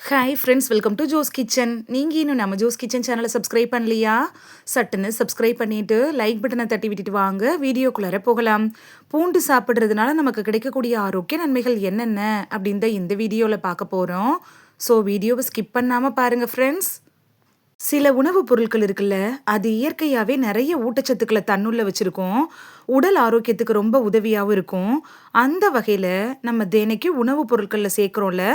Hi friends, welcome to Jo's kitchen. நீங்கள் இன்னும் நம்ம ஜோஸ் கிச்சன் சேனலை சப்ஸ்கிரைப் பண்ணலையா? சட்டுன்னு சப்ஸ்கிரைப் பண்ணிவிட்டு லைக் பட்டனை தட்டி விட்டுட்டு வாங்க, வீடியோக்குள்ளார போகலாம். பூண்டு சாப்பிட்றதுனால நமக்கு கிடைக்கக்கூடிய ஆரோக்கிய நன்மைகள் என்னென்ன அப்படின்னு தான் இந்த வீடியோவில் பார்க்க போகிறோம். ஸோ வீடியோவை ஸ்கிப் பண்ணாமல் பாருங்கள் ஃப்ரெண்ட்ஸ். சில உணவுப் பொருட்கள் இருக்குல்ல, அது இயற்கையாகவே நிறைய ஊட்டச்சத்துக்களை தன்னுள்ள வச்சுருக்கோம். உடல் ஆரோக்கியத்துக்கு ரொம்ப உதவியாகவும் இருக்கும். அந்த வகையில் நம்ம தினைக்கும் உணவுப் பொருட்களில் சேர்க்குறோம்ல,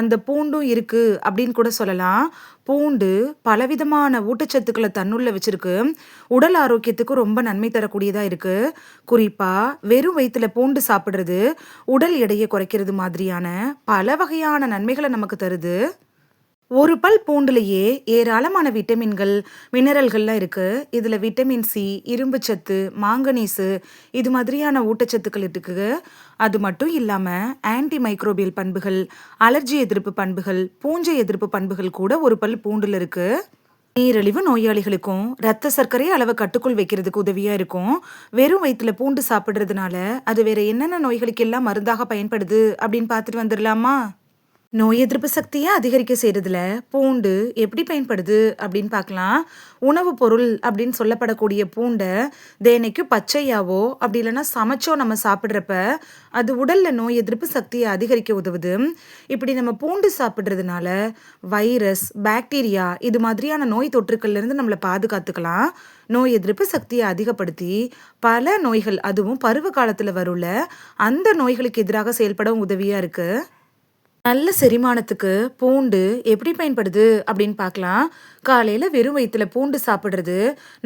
அந்த பூண்டும் இருக்குது அப்படின்னு கூட சொல்லலாம். பூண்டு பலவிதமான ஊட்டச்சத்துக்களை தன்னுள்ள வச்சுருக்கு. உடல் ஆரோக்கியத்துக்கு ரொம்ப நன்மை தரக்கூடியதாக இருக்குது. குறிப்பாக வெறும் வயிற்றில் பூண்டு சாப்பிட்றது உடல் எடையை குறைக்கிறது மாதிரியான பல வகையான நன்மைகளை நமக்கு தருது. ஒரு பல் பூண்டுலேயே ஏராளமான விட்டமின்கள், மினரல்கள்லாம் இருக்குது. இதில் விட்டமின் சி, இரும்புச்சத்து, மாங்கனீஸு இது மாதிரியான ஊட்டச்சத்துக்கள் இருக்குது. அது மட்டும் இல்லாமல் ஆன்டி மைக்ரோபியல் பண்புகள், அலர்ஜி எதிர்ப்பு பண்புகள், பூஞ்சை எதிர்ப்பு பண்புகள் கூட ஒரு பல் பூண்டில் இருக்குது. நீரிழிவு நோயாளிகளுக்கும் ரத்த சர்க்கரை அளவை கட்டுக்குள் வைக்கிறதுக்கு உதவியாக இருக்கும். வெறும் வயிற்றில் பூண்டு சாப்பிட்றதுனால அது வேற என்னென்ன நோய்களுக்கெல்லாம் மருந்தாக பயன்படுது அப்படின்னு பார்த்துட்டு வந்துடலாமா? நோய் எதிர்ப்பு சக்தியை அதிகரிக்க செய்கிறதுல பூண்டு எப்படி பயன்படுது அப்படின்னு பார்க்கலாம். உணவுப் பொருள் அப்படின்னு சொல்லப்படக்கூடிய பூண்டை தினைக்கும் பச்சையாவோ அப்படி இல்லைன்னா சமைச்சோ நம்ம சாப்பிட்றப்ப அது உடலில் நோய் எதிர்ப்பு சக்தியை அதிகரிக்க உதவுது. இப்படி நம்ம பூண்டு சாப்பிட்றதுனால வைரஸ், பாக்டீரியா இது மாதிரியான நோய் தொற்றுக்கள்லேருந்து நம்மளை பாதுகாத்துக்கலாம். நோய் எதிர்ப்பு சக்தியை அதிகப்படுத்தி பல நோய்கள், அதுவும் பருவ காலத்தில் வரும்ல, அந்த நோய்களுக்கு எதிராக செயல்படவும் உதவியாக இருக்குது. நல்ல செரிமானத்துக்கு பூண்டு எப்படி பயன்படுது அப்படின்னு பார்க்கலாம். காலையில் வெறும் வயிற்றில் பூண்டு சாப்பிட்றது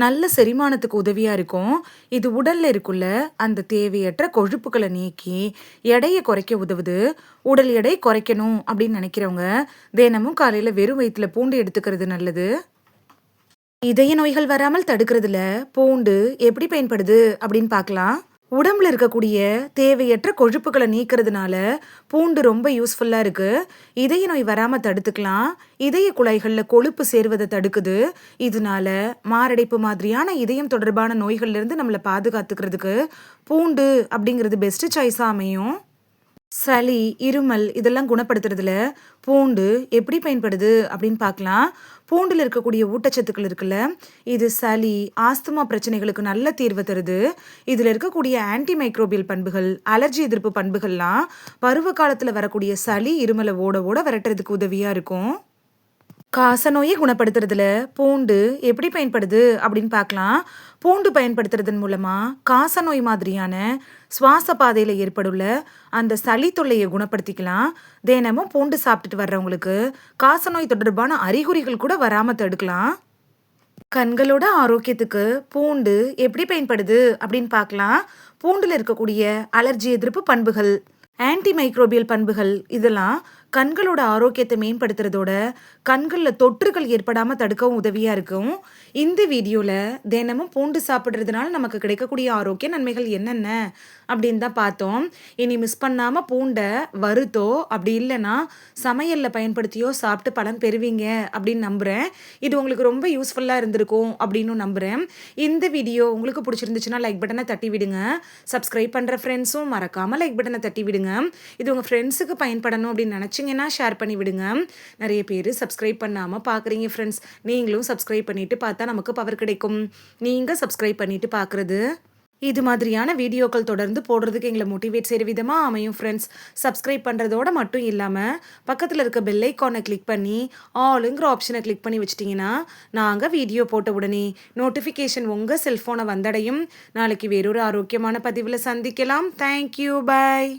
நல்ல செரிமானத்துக்கு உதவியாக இருக்கும். இது உடலில் இருக்குள்ள அந்த தேவையற்ற கொழுப்புகளை நீக்கி எடையை குறைக்க உதவுது. உடல் எடை குறைக்கணும் அப்படின்னு நினைக்கிறவங்க தினமும் காலையில் வெறும் வயிற்றில் பூண்டு எடுத்துக்கிறது நல்லது. இதய நோய்கள் வராமல் தடுக்கிறதுல பூண்டு எப்படி பயன்படுது அப்படின்னு பார்க்கலாம். உடம்புல இருக்கக்கூடிய தேவையற்ற கொழுப்புகளை நீக்கிறதுனால பூண்டு ரொம்ப யூஸ்ஃபுல்லாக இருக்குது. இதய நோய் வராமல் தடுத்துக்கலாம். இதய குழாய்களில் கொழுப்பு சேருவதை தடுக்குது. இதனால மாரடைப்பு மாதிரியான இதயம் தொடர்பான நோய்கள்லேருந்து நம்மளை பாதுகாத்துக்கிறதுக்கு பூண்டு அப்படிங்கிறது பெஸ்ட்டு சாய்ஸாக அமையும். சளி, இருமல் இதெல்லாம் குணப்படுத்துறதுல பூண்டு எப்படி பயன்படுது அப்படின்னு பார்க்கலாம். பூண்டில் இருக்கக்கூடிய ஊட்டச்சத்துக்கள் இருக்குல்ல, இது சளி, ஆஸ்துமா பிரச்சனைகளுக்கு நல்ல தீர்வு தருது. இதில் இருக்கக்கூடிய ஆன்டி மைக்ரோபியல் பண்புகள், அலர்ஜி எதிர்ப்பு பண்புகள்லாம் பருவ காலத்தில் வரக்கூடிய சளி, இருமலை ஓட ஓட விரட்டுறதுக்கு உதவியாக இருக்கும். காசநோயை குணப்படுத்துறதுல பூண்டு எப்படி பயன்படுது அப்படின்னு பார்க்கலாம். பூண்டு பயன்படுத்துறதன் மூலமாக காசநோய் மாதிரியான சுவாச பாதையில் ஏற்படுள்ள அந்த சளி தொல்லையை குணப்படுத்திக்கலாம். தினமும் பூண்டு சாப்பிட்டுட்டு வர்றவங்களுக்கு காசநோய் தொடர்பான அறிகுறிகள் கூட வராமல் தடுக்கலாம். கண்களோட ஆரோக்கியத்துக்கு பூண்டு எப்படி பயன்படுது அப்படின்னு பார்க்கலாம். பூண்டில் இருக்கக்கூடிய அலர்ஜி எதிர்ப்பு பண்புகள், ஆன்டி மைக்ரோபியல் பண்புகள் இதெல்லாம் கண்களோட ஆரோக்கியத்தை மேம்படுத்துறதோட கண்களில் தொற்றுகள் ஏற்படாமல் தடுக்கவும் உதவியாக இருக்கும். இந்த வீடியோவில் தினமும் பூண்டு சாப்பிட்றதுனால நமக்கு கிடைக்கக்கூடிய ஆரோக்கிய நன்மைகள் என்னென்ன அப்படின்னு தான் பார்த்தோம். இனி மிஸ் பண்ணாமல் பூண்டை வறுத்தோ அப்படி இல்லைன்னா சமையலில் பயன்படுத்தியோ சாப்பிட்டு பலன் பெறுவீங்க அப்படின்னு நம்புகிறேன். இது உங்களுக்கு ரொம்ப யூஸ்ஃபுல்லாக இருந்திருக்கும் அப்படின்னு நம்புகிறேன். இந்த வீடியோ உங்களுக்கு பிடிச்சிருந்துச்சுன்னா லைக் பட்டனை தட்டி விடுங்க. சப்ஸ்கிரைப் பண்ணுற ஃப்ரெண்ட்ஸும் மறக்காமல் லைக் பட்டனை தட்டி விடுங்க. இது உங்கள் ஃப்ரெண்ட்ஸுக்கு பயன்படணும் அப்படின்னு நினச்சிங்கன்னா ஷேர் பண்ணி விடுங்க. நிறைய பேர் சப்ஸ்கிரைப் பண்ணாமல் பார்க்குறீங்க ஃப்ரெண்ட்ஸ். நீங்களும் சப்ஸ்கிரைப் பண்ணிவிட்டு பார்த்தா நமக்கு பவர் கிடைக்கும். நீங்கள் சப்ஸ்கிரைப் பண்ணிவிட்டு பார்க்குறது இது மாதிரியான வீடியோக்கள் தொடர்ந்து போடுறதுக்கு எங்களை மோட்டிவேட் செய்கிற விதமாக அமையும் ஃப்ரெண்ட்ஸ். சப்ஸ்கிரைப் பண்ணுறதோட மட்டும் இல்லாமல் பக்கத்தில் இருக்க பெல் ஐக்கானை கிளிக் பண்ணி ஆளுங்கிற ஆப்ஷனை கிளிக் பண்ணி வச்சிட்டிங்கன்னா நாங்கள் வீடியோ போட்ட உடனே நோட்டிஃபிகேஷன் உங்கள் செல்ஃபோனை வந்தடையும். நாளைக்கு வேறொரு ஆரோக்கியமான பதிவில் சந்திக்கலாம். தேங்க்யூ, பாய்.